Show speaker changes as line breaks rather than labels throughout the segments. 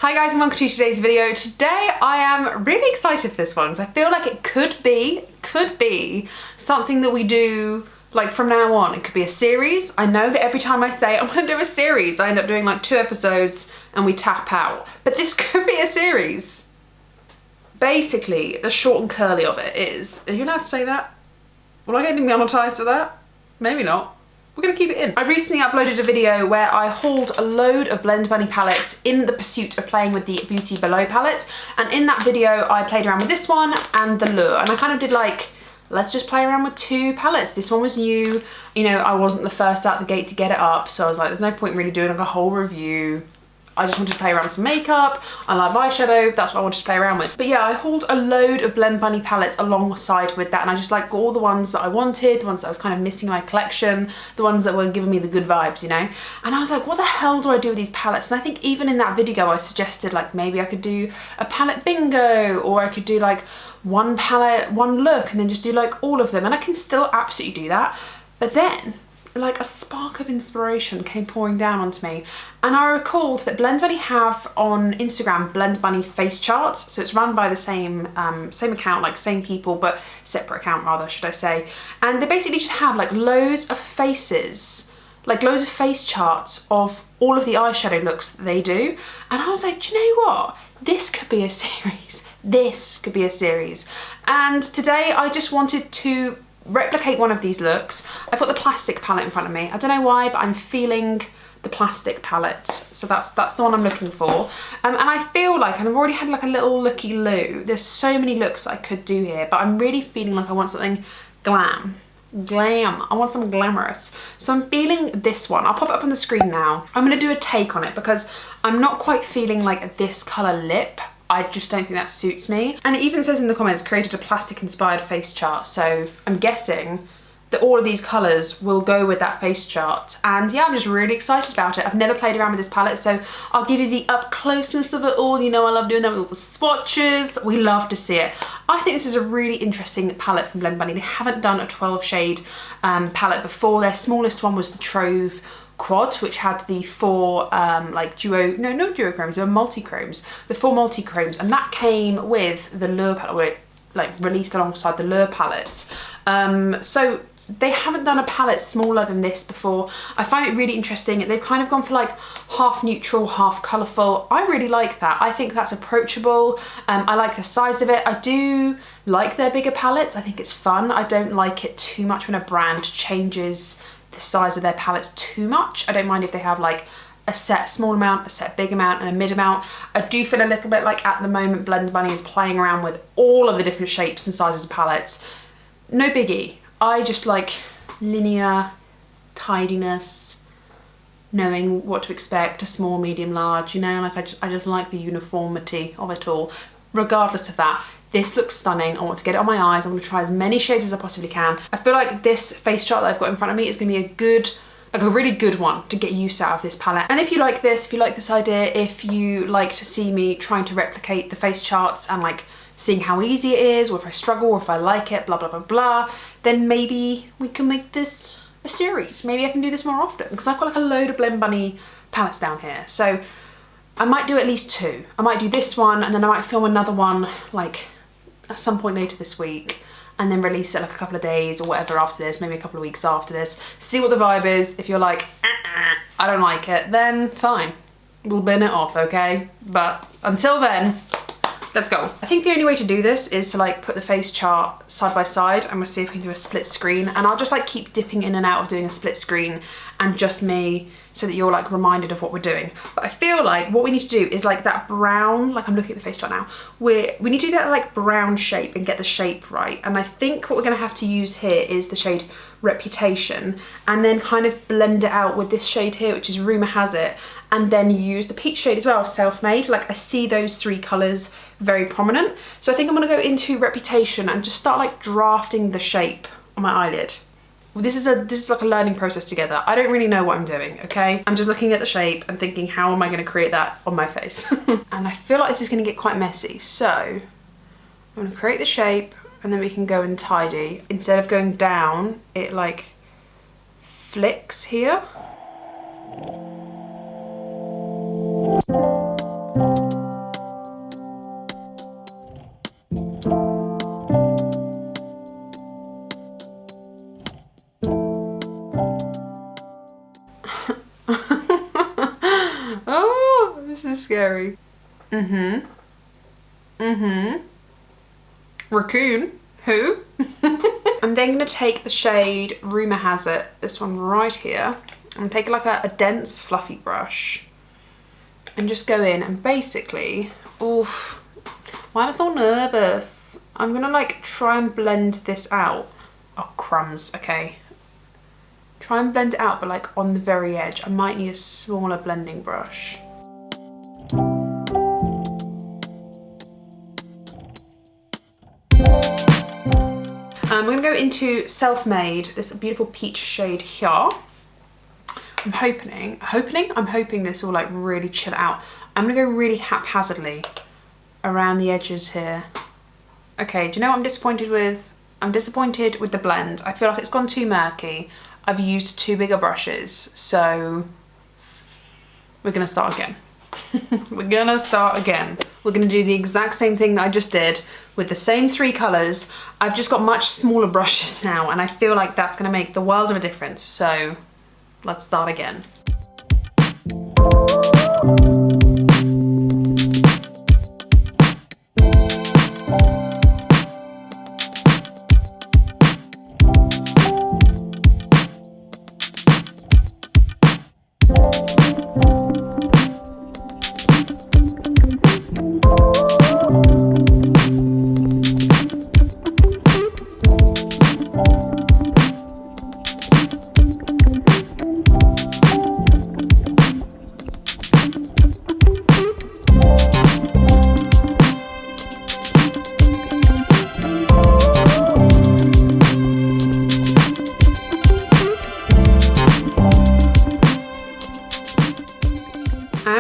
Hi guys and welcome to today's video. Today I am really excited for this one because I feel like it could be something that we do like from now on. It could be a series. I know that every time I say I'm gonna do a series, I end up doing like 2 episodes and we tap out. But this could be a series. Basically, the short and curly of it is, are you allowed to say that? Will I get demonetized for that? Maybe not. We're gonna keep it in. I recently uploaded a video where I hauled a load of Blend Bunny palettes in the pursuit of playing with the Beauty Below palette. And in that video, I played around with this one and the Lure. And I kind of did like, let's just play around with 2 palettes. This one was new. You know, I wasn't the first out the gate to get it up. So I was like, there's no point really doing like a whole review. I just wanted to play around with some makeup. I love eyeshadow, that's what I wanted to play around with. But yeah, I hauled a load of Blend Bunny palettes alongside with that, and I just like got all the ones that I wanted, the ones that I was kind of missing in my collection, the ones that were giving me the good vibes, you know? And I was like, what the hell do I do with these palettes? And I think even in that video I suggested like maybe I could do a palette bingo, or I could do like one palette, one look, and then just do like all of them. And I can still absolutely do that. But then, like a spark of inspiration came pouring down onto me, and I recalled that Blend Bunny have on Instagram Blend Bunny face charts. So it's run by the same same account, like same people, but separate account rather, should I say. And they basically just have like loads of faces, like loads of face charts of all of the eyeshadow looks that they do. And I was like, do you know what? This could be a series. This could be a series. And today I just wanted to replicate one of these looks. I've got the plastic palette in front of me. I don't know why, but I'm feeling the plastic palette. So that's the one I'm looking for. And I feel like, and I've already had like a little looky-loo. There's so many looks I could do here, but I'm really feeling like I want something glam. I want something glamorous. So I'm feeling this one. I'll pop it up on the screen now. I'm gonna do a take on it because I'm not quite feeling like this color lip. I just don't think that suits me. And it even says in the comments, created a plastic inspired face chart. So I'm guessing that all of these colors will go with that face chart. And yeah, I'm just really excited about it. I've never played around with this palette, so I'll give you the up closeness of it all. You know, I love doing that with all the swatches. We love to see it. I think this is a really interesting palette from Blend Bunny. They haven't done a 12 shade palette before. Their smallest one was the Trove Quad, which had the 4 like not duochromes, they were multi-chromes, the 4 multi-chromes, and that came with the Lure palette, or it like released alongside the Lure palette. So they haven't done a palette smaller than this before. I find it really interesting. They've kind of gone for like half neutral, half colourful. I really like that. I think that's approachable. I like the size of it. I do like their bigger palettes. I think it's fun. I don't like it too much when a brand changes the size of their palettes too much. I don't mind if they have like a set small amount, a set big amount, and a mid amount. I do feel a little bit like at the moment Blend Bunny is playing around with all of the different shapes and sizes of palettes. No biggie. I just like linear tidiness, knowing what to expect, a small, medium, large, you know, like I just like the uniformity of it all. Regardless of that, this looks stunning. I want to get it on my eyes. I want to try as many shades as I possibly can. I feel like this face chart that I've got in front of me is going to be a good, like a really good one to get use out of this palette. And if you like this, if you like this idea, if you like to see me trying to replicate the face charts and like seeing how easy it is, or if I struggle, or if I like it, blah, blah, blah, blah, then maybe we can make this a series. Maybe I can do this more often because I've got like a load of Blend Bunny palettes down here. So I might do at least 2. I might do this one and then I might film another one like at some point later this week, and then release it like a couple of days or whatever after this, maybe a couple of weeks after this. See what the vibe is. If you're like, I don't like it, then fine. We'll bin it off, okay? But until then, let's go. I think the only way to do this is to like put the face chart side by side, and we'll see if we can do a split screen. And I'll just like keep dipping in and out of doing a split screen and just me, so that you're like reminded of what we're doing. But I feel like what we need to do is like that brown, like I'm looking at the face chart now, we need to do that like brown shape and get the shape right. And I think what we're gonna have to use here is the shade Reputation, and then kind of blend it out with this shade here, which is Rumour Has It, and then use the peach shade as well, Self-Made. Like I see those 3 colours very prominent. So I think I'm gonna go into Reputation and just start like drafting the shape on my eyelid. Well, this is like a learning process together. I don't really know what I'm doing, okay? I'm just looking at the shape and thinking, how am I gonna create that on my face? And I feel like this is gonna get quite messy. So I'm gonna create the shape and then we can go and tidy. Instead of going down, it like flicks here. scary. Raccoon. Who? I'm then going to take the shade Rumour Has It, this one right here. I'm going to take like a dense fluffy brush and just go in and basically, oof, why am I so nervous? I'm going to like try and blend this out. Oh, crumbs, okay. Try and blend it out, but like on the very edge. I might need a smaller blending brush. We're gonna go into Self-Made, this beautiful peach shade here. I'm hoping this will like really chill out. I'm gonna go really haphazardly around the edges here. Okay, do you know what I'm disappointed with? I'm disappointed with the blend. I feel like it's gone too murky. I've used too big of brushes, so we're gonna start again. We're gonna start again. We're gonna do the exact same thing that I just did with the same 3 colors. I've just got much smaller brushes now, and I feel like that's gonna make the world of a difference. So let's start again.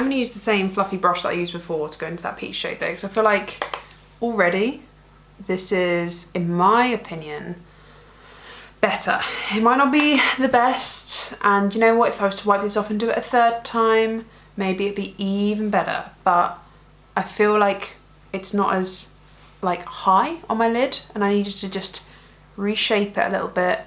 Use the same fluffy brush that I used before to go into that peach shade though, because I feel like already this is, in my opinion, better. It might not be the best, and you know what, if I was to wipe this off and do it a 3rd time, maybe it'd be even better, but I feel like it's not as like high on my lid, and I needed to just reshape it a little bit.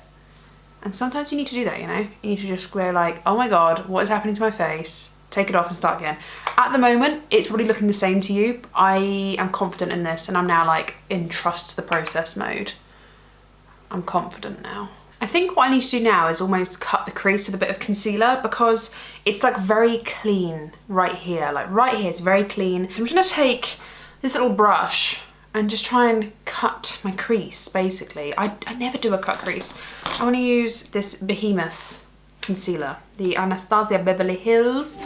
And sometimes you need to do that, you know, you need to just go like, oh my god, what is happening to my face? Take it off and start again. At the moment, it's probably looking the same to you. I am confident in this, and I'm now like in trust the process mode. I'm confident now. I think what I need to do now is almost cut the crease with a bit of concealer, because it's like very clean right here. Like right here, it's very clean. So I'm just gonna take this little brush and just try and cut my crease, basically. I never do a cut crease. I'm gonna use this Behemoth concealer, the Anastasia Beverly Hills.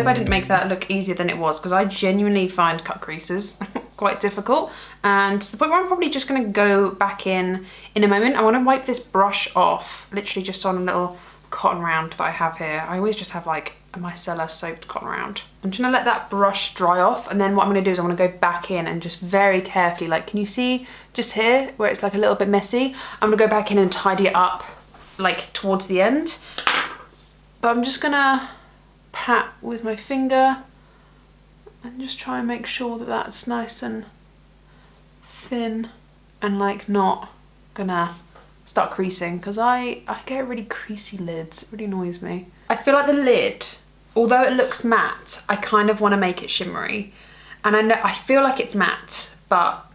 I didn't make that look easier than it was, because I genuinely find cut creases quite difficult, and to the point where I'm probably just going to go back in a moment. I want to wipe this brush off, literally just on a little cotton round that I have here. I always just have like a micellar soaked cotton round. I'm just going to let that brush dry off, and then what I'm going to do is I'm going to go back in and just very carefully, like, can you see just here where it's like a little bit messy? I'm going to go back in and tidy it up like towards the end, but I'm just going to pat with my finger and just try and make sure that that's nice and thin and like not gonna start creasing, because I get really creasy lids. It really annoys me. I feel like the lid, although it looks matte, I kind of want to make it shimmery, and I feel like it's matte, but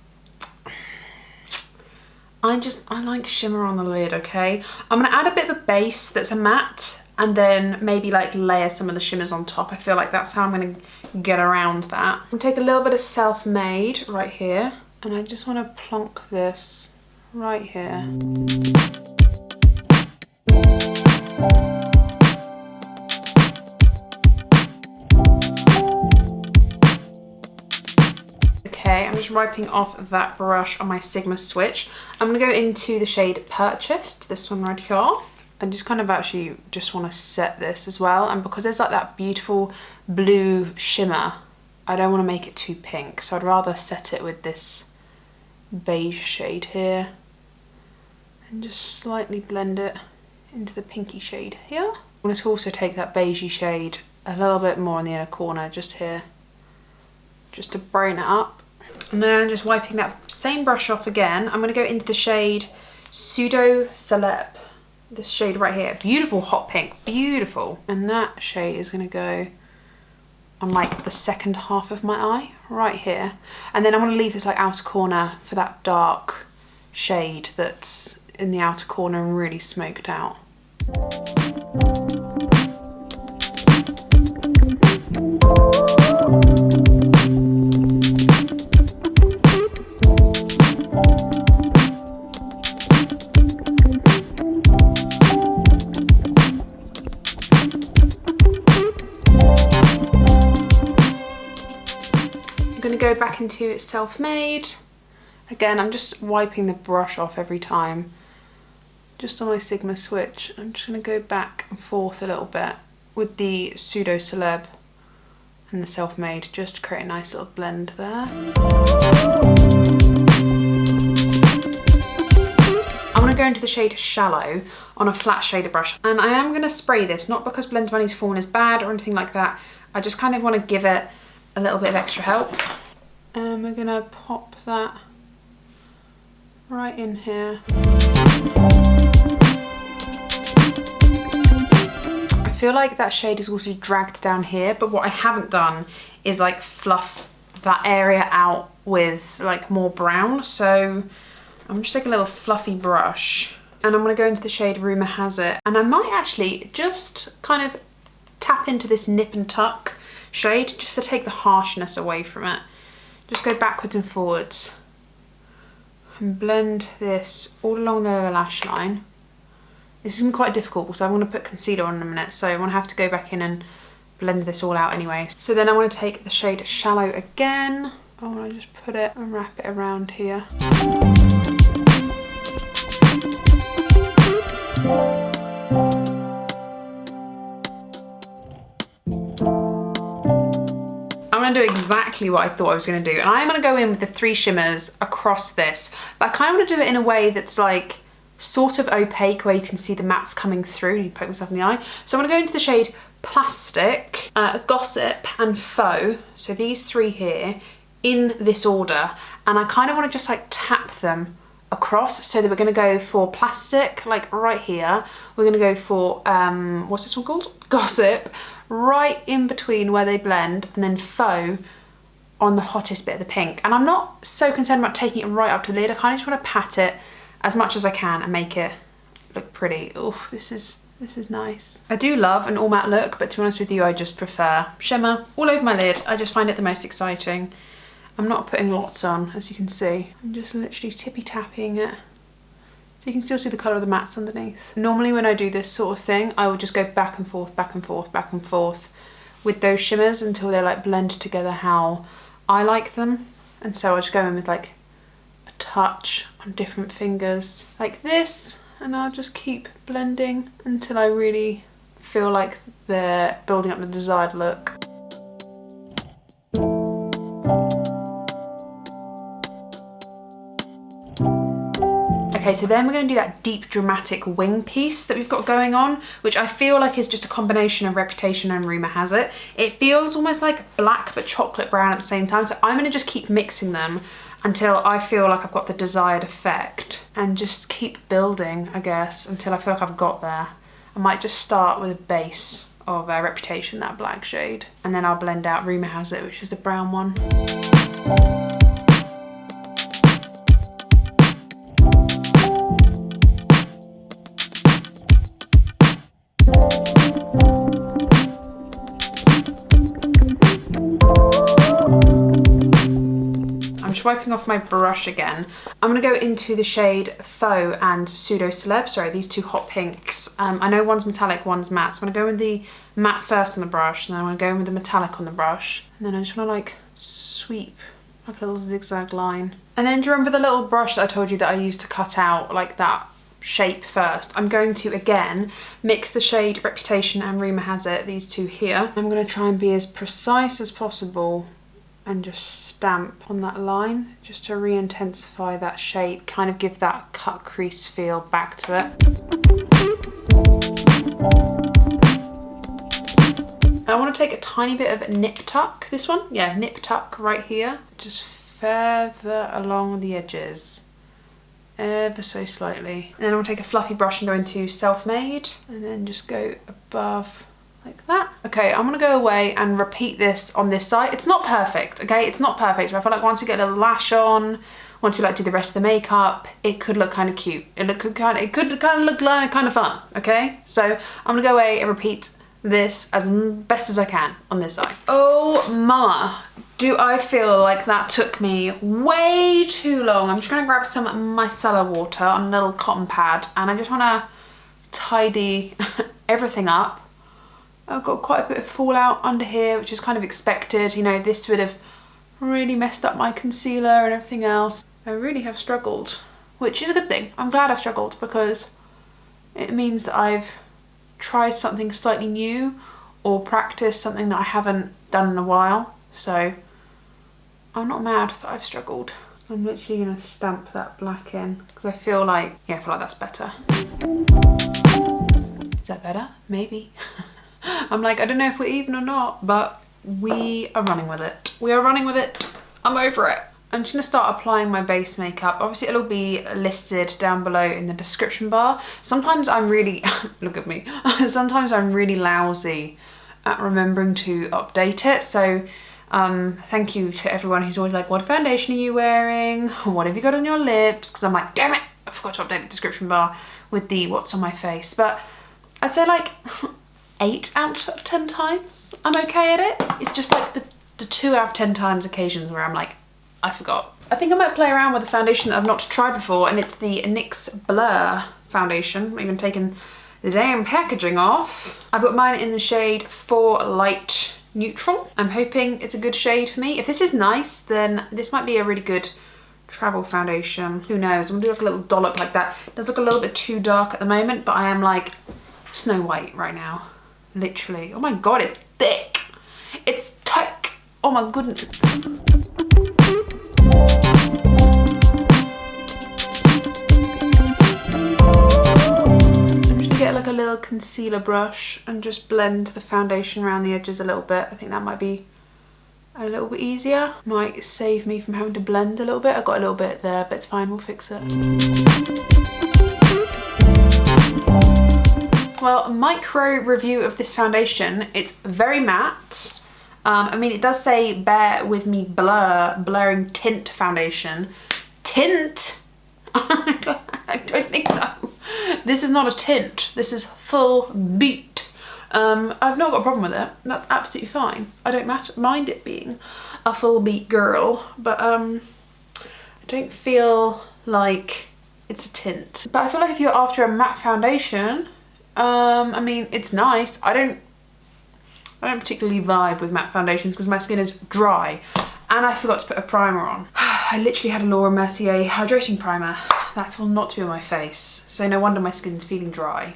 I like shimmer on the lid. Okay, I'm gonna add a bit of a base that's a matte, and then maybe like layer some of the shimmers on top. I feel like that's how I'm gonna get around that. I'm gonna take a little bit of Self-Made right here, and I just wanna plonk this right here. Okay, I'm just wiping off that brush on my Sigma switch. I'm gonna go into the shade Purchased, this one right here. I just kind of actually just want to set this as well, and because there's like that beautiful blue shimmer I don't want to make it too pink, so I'd rather set it with this beige shade here and just slightly blend it into the pinky shade here. I want to also take that beigey shade a little bit more in the inner corner, just here, just to brighten it up. And then just wiping that same brush off again, I'm going to go into the shade Pseudo Celeb. This shade right here, beautiful hot pink, beautiful. And that shade is going to go on like the second half of my eye, right here. And then I'm going to leave this like outer corner for that dark shade that's in the outer corner and really smoked out. Go back into Self-Made. Again, I'm just wiping the brush off every time, just on my Sigma switch. I'm just going to go back and forth a little bit with the Pseudo Celeb and the Self-Made, just to create a nice little blend there. I'm going to go into the shade Shallow on a flat shader brush, and I am going to spray this, not because Blend Money's Fawn is bad or anything like that. I just kind of want to give it a little bit of extra help. And we're gonna pop that right in here. I feel like that shade is also dragged down here, but what I haven't done is like fluff that area out with like more brown. So I'm just taking a little fluffy brush and I'm gonna go into the shade Rumour Has It. And I might actually just kind of tap into this Nip and Tuck shade just to take the harshness away from it. Just go backwards and forwards and blend this all along the lower lash line. This is going to be quite difficult because I want to put concealer on in a minute, so I'm going to have to go back in and blend this all out anyway. So then I want to take the shade Shallow again. I want to just put it and wrap it around here. I'm going to do exactly what I thought I was going to do, and I'm going to go in with the 3 shimmers across this, but I kind of want to do it in a way that's like sort of opaque, where you can see the mattes coming through and you poke myself in the eye. So I'm going to go into the shade Plastic, Gossip and Faux, so these 3 here in this order, and I kind of want to just like tap them across, so that we're going to go for Plastic like right here, we're going to go for what's this one called, Gossip, right in between where they blend, and then Faux on the hottest bit of the pink. And I'm not so concerned about taking it right up to the lid, I kind of just want to pat it as much as I can and make it look pretty. Oh, this is nice. I do love an all matte look, but to be honest with you, I just prefer shimmer all over my lid. I just find it the most exciting. I'm not putting lots on, as you can see. I'm just literally tippy tapping it, so you can still see the colour of the mattes underneath. Normally when I do this sort of thing, I would just go back and forth, back and forth, back and forth with those shimmers until they like blend together how I like them. And so I'll just go in with like a touch on different fingers like this, and I'll just keep blending until I really feel like they're building up the desired look. Okay, so then we're going to do that deep dramatic wing piece that we've got going on, which I feel like is just a combination of Reputation and Rumour Has It. It feels almost like black but chocolate brown at the same time, so I'm going to just keep mixing them until I feel like I've got the desired effect, and just keep building, I guess, until I feel like I've got there. I might just start with a base of Reputation, that black shade, and then I'll blend out Rumour Has It, which is the brown one. Wiping off my brush again, I'm going to go into the shade Faux and Pseudo Celeb, sorry, these 2 hot pinks. I know one's metallic, one's matte, so I'm going to go with the matte first on the brush, and then I'm going to go in with the metallic on the brush, and then I just want to like sweep like a little zigzag line. And then do you remember the little brush that I told you that I used to cut out like that shape first? I'm going to again mix the shade Reputation and Rumour Has It, these 2 here. I'm going to try and be as precise as possible and just stamp on that line just to re-intensify that shape, kind of give that cut crease feel back to it. I want to take a tiny bit of nip tuck, this one, yeah, nip tuck right here, just further along the edges, ever so slightly. And then I want to take a fluffy brush and go into Self-Made, and then just go above like that. Okay, I'm gonna go away and repeat this on this side. It's not perfect, okay? It's not perfect, but I feel like once we get a little lash on, once we like do the rest of the makeup, it could look kind of cute. It could kind of look like kind of fun, okay? So I'm gonna go away and repeat this as best as I can on this side. Oh mama, do I feel like that took me way too long. I'm just gonna grab some micellar water on a little cotton pad, and I just wanna tidy everything up. I've got quite a bit of fallout under here, which is kind of expected. You know, this would have really messed up my concealer and everything else. I really have struggled, which is a good thing. I'm glad I've struggled because it means that I've tried something slightly new or practiced something that I haven't done in a while. So I'm not mad that I've struggled. I'm literally gonna stamp that black in because I feel like, yeah, I feel like that's better. Is that better? Maybe. I'm like, I don't know if we're even or not, but we are running with it. We are running with it. I'm over it. I'm just gonna start applying my base makeup. Obviously it'll be listed down below in the description bar. Sometimes I'm really, look at me. Sometimes I'm really lousy at remembering to update it. So thank you to everyone who's always like, what foundation are you wearing? What have you got on your lips? Because I'm like, damn it, I forgot to update the description bar with the what's on my face. But I'd say like 8 out of 10 times I'm okay at it. It's just like the 2 out of 10 times occasions where I'm like, I forgot. I think I might play around with a foundation that I've not tried before, and it's the NYX Blur foundation. I've even taken the damn packaging off. I've got mine in the shade 4 Light Neutral. I'm hoping it's a good shade for me. If this is nice, then this might be a really good travel foundation. Who knows? I'm gonna do like a little dollop like that. It does look a little bit too dark at the moment, but I am like Snow White right now. Literally. Oh my god, it's thick. It's thick. Oh my goodness. I'm just gonna get like a little concealer brush and just blend the foundation around the edges a little bit. I think that might be a little bit easier. Might save me from having to blend a little bit. I got a little bit there, but it's fine, we'll fix it. Well, micro review of this foundation. It's very matte. I mean, it does say bear with me blurring tint foundation. Tint? I don't think so. This is not a tint. This is full beat. I've not got a problem with it. That's absolutely fine. I don't mind it being a full beat girl, but I don't feel like it's a tint. But I feel like if you're after a matte foundation, I mean, it's nice. I don't particularly vibe with matte foundations because my skin is dry, and I forgot to put a primer on. I literally had a Laura Mercier hydrating primer. That's all not to be on my face, so no wonder my skin's feeling dry.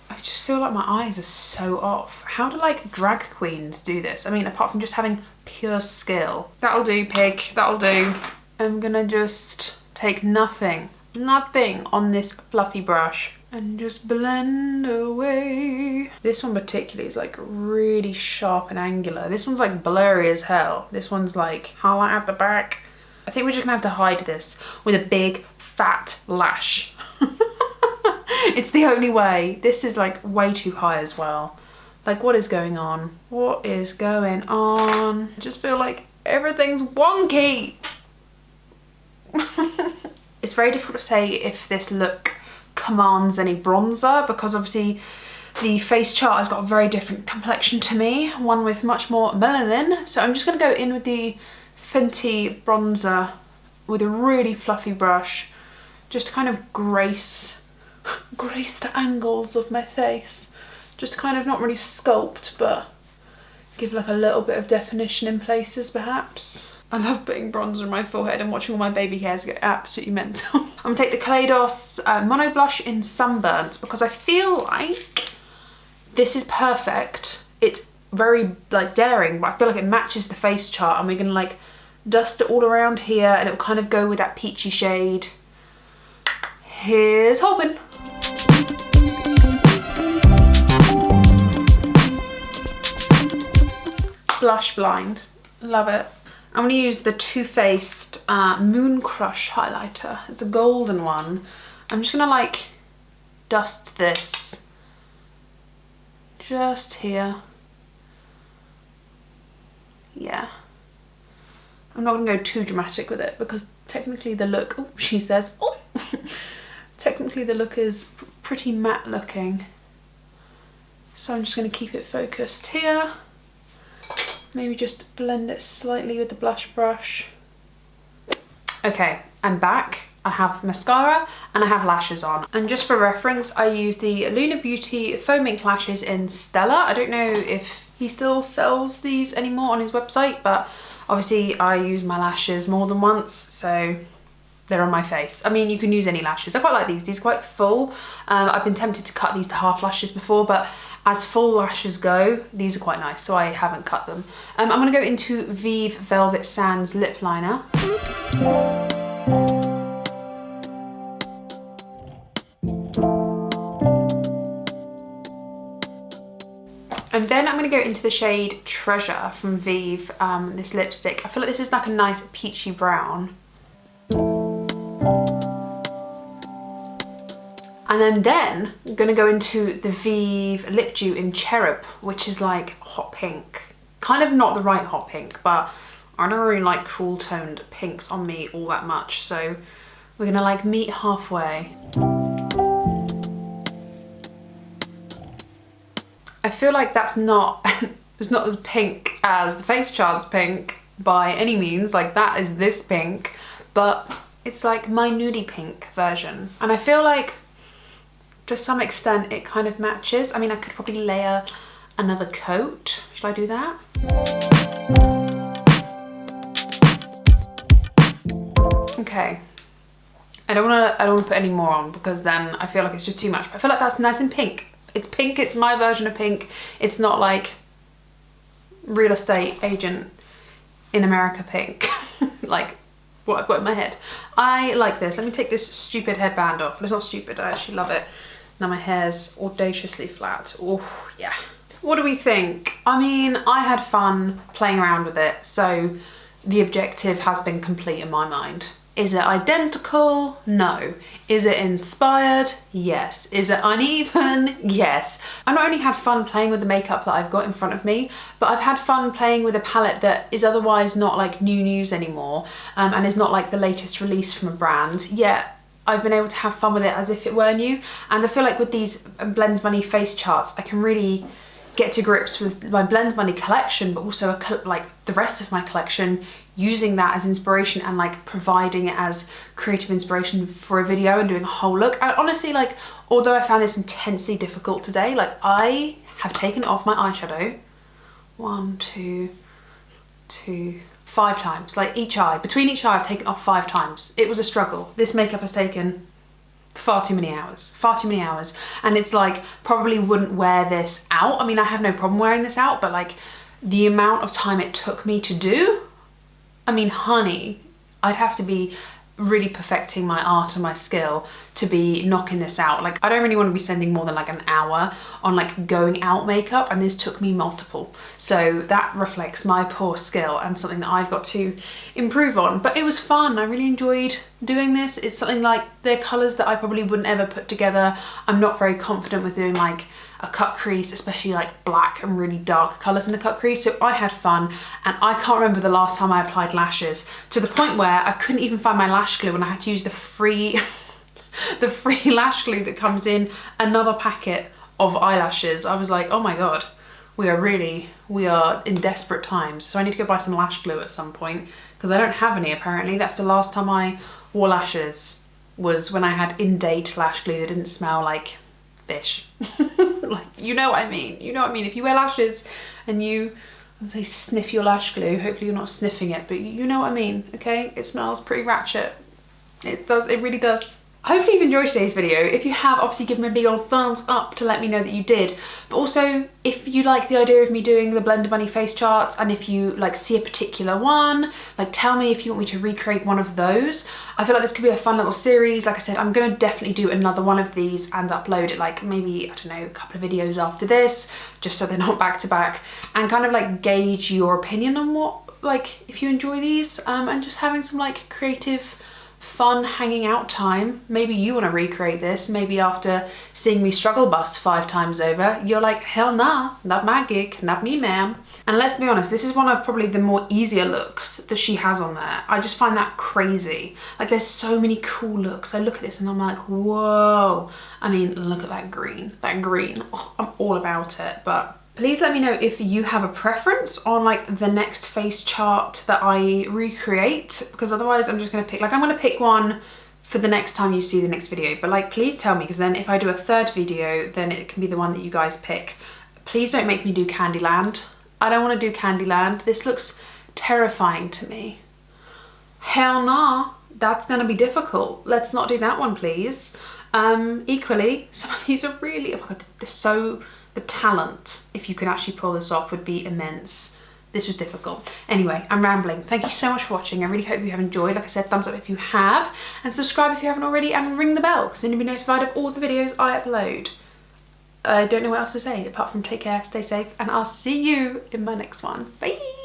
I just feel like my eyes are so off. How do like drag queens do this? I mean, apart from just having pure skill. That'll do, pig, that'll do. I'm gonna just take nothing on this fluffy brush and just blend away. This one particularly is like really sharp and angular. This one's like blurry as hell. This one's like highlight at the back. I think we're just gonna have to hide this with a big fat lash. It's the only way. This is like way too high as well. Like, what is going on? What is going on? I just feel like everything's wonky. It's very difficult to say if this look commands any bronzer because obviously the face chart has got a very different complexion to me, one with much more melanin. So I'm just gonna go in with the Fenty bronzer with a really fluffy brush, just to kind of grace the angles of my face. Just kind of not really sculpt, but give like a little bit of definition in places perhaps. I love putting bronzer on my forehead and watching all my baby hairs get absolutely mental. I'm gonna take the Kaleidos monoblush in Sunburnt because I feel like this is perfect. It's very like daring, but I feel like it matches the face chart, and we're gonna like dust it all around here and it'll kind of go with that peachy shade. Here's hoping. Blush Blind, love it. I'm going to use the Too Faced Moon Crush highlighter. It's a golden one. I'm just going to like dust this just here. Yeah. I'm not going to go too dramatic with it because technically the look, oh, she says, oh, technically the look is pretty matte looking. So I'm just going to keep it focused here. Maybe just blend it slightly with the blush brush. Okay, I'm back. I have mascara and I have lashes on. And just for reference, I use the Luna Beauty Faux Mink lashes in Stella. I don't know if he still sells these anymore on his website, but obviously I use my lashes more than once, so they're on my face. I mean, you can use any lashes. I quite like these. These are quite full. I've been tempted to cut these to half lashes before, but as full lashes go, these are quite nice, so I haven't cut them. I'm gonna go into Vieve Velvet Sands Lip Liner. And then I'm going to go into the shade Treasure from Vieve, this lipstick. I feel like this is like a nice peachy brown. And then I'm going to go into the Vieve Lipdew in Cherub, which is like hot pink. Kind of not the right hot pink, but I don't really like cool toned pinks on me all that much. So we're going to like meet halfway. I feel like that's not, it's not as pink as the Face Charts pink by any means. Like that is this pink, but it's like my nudie pink version. And I feel like to some extent it kind of matches. I mean, I could probably layer another coat. Should I do that? Okay. I don't want to put any more on because then I feel like it's just too much. But I feel like that's nice and pink. It's pink, it's my version of pink. It's not like real estate agent in America pink. Like what I've got in my head. I like this. Let me take this stupid headband off. It's not stupid, I actually love it. Now my hair's audaciously flat. Oh, yeah. What do we think? I mean, I had fun playing around with it, so the objective has been complete in my mind. Is it identical? No. Is it inspired? Yes. Is it uneven? Yes. I not only had fun playing with the makeup that I've got in front of me, but I've had fun playing with a palette that is otherwise not like new news anymore, and is not like the latest release from a brand, yet I've been able to have fun with it as if it were new. And I feel like with these Blend Money face charts, I can really get to grips with my Blend Money collection, but also like the rest of my collection, using that as inspiration and like providing it as creative inspiration for a video and doing a whole look. And honestly, like, although I found this intensely difficult today, like I have taken off my eyeshadow 5 times, like each eye. Between each eye I've taken off 5 times. It was a struggle. This makeup has taken far too many hours, and it's like probably wouldn't wear this out. I mean, I have no problem wearing this out, but like the amount of time it took me to do, I mean, honey, I'd have to be really perfecting my art and my skill to be knocking this out. Like, I don't really want to be spending more than like an hour on like going out makeup, and this took me multiple. So that reflects my poor skill and something that I've got to improve on. But it was fun. I really enjoyed doing this. It's something like they're colours that I probably wouldn't ever put together. I'm not very confident with doing like a cut crease, especially like black and really dark colours in the cut crease. So I had fun, and I can't remember the last time I applied lashes, to the point where I couldn't even find my lash glue and I had to use the free the free lash glue that comes in another packet of eyelashes. I was like, oh my god, we are in desperate times. So I need to go buy some lash glue at some point, because I don't have any apparently. That's the last time I wore lashes, was when I had in-date lash glue that didn't smell like fish. Like, you know what I mean. You know what I mean. If you wear lashes and you, they sniff your lash glue, hopefully you're not sniffing it, but you know what I mean, okay? It smells pretty ratchet. It does, it really does. Hopefully you've enjoyed today's video. If you have, obviously give me a big old thumbs up to let me know that you did. But also, if you like the idea of me doing the Blender Bunny face charts, and if you like see a particular one, like tell me if you want me to recreate one of those. I feel like this could be a fun little series. Like I said, I'm gonna definitely do another one of these and upload it like maybe, I don't know, a couple of videos after this, just so they're not back to back, and kind of like gauge your opinion on what, like if you enjoy these, and just having some like creative fun hanging out time. Maybe you want to recreate this. Maybe after seeing me struggle bus 5 times over, you're like, hell nah, not my gig, not me ma'am. And let's be honest, this is one of probably the more easier looks that she has on there. I just find that crazy. Like there's so many cool looks. I look at this and I'm like, whoa. I mean, look at that green, oh, I'm all about it. But please let me know if you have a preference on like the next face chart that I recreate, because otherwise I'm just gonna pick, like I'm gonna pick one for the next time you see the next video, but like please tell me, because then if I do a third video, then it can be the one that you guys pick. Please don't make me do Candyland. I don't wanna do Candyland. This looks terrifying to me. Hell nah, that's gonna be difficult. Let's not do that one, please. Equally, some of these are really, oh my God, they're so, the talent, if you can actually pull this off, would be immense. This was difficult. Anyway, I'm rambling. Thank you so much for watching. I really hope you have enjoyed. Like I said, thumbs up if you have, and subscribe if you haven't already, and ring the bell because then you'll be notified of all the videos I upload. I don't know what else to say apart from take care, stay safe, and I'll see you in my next one. Bye!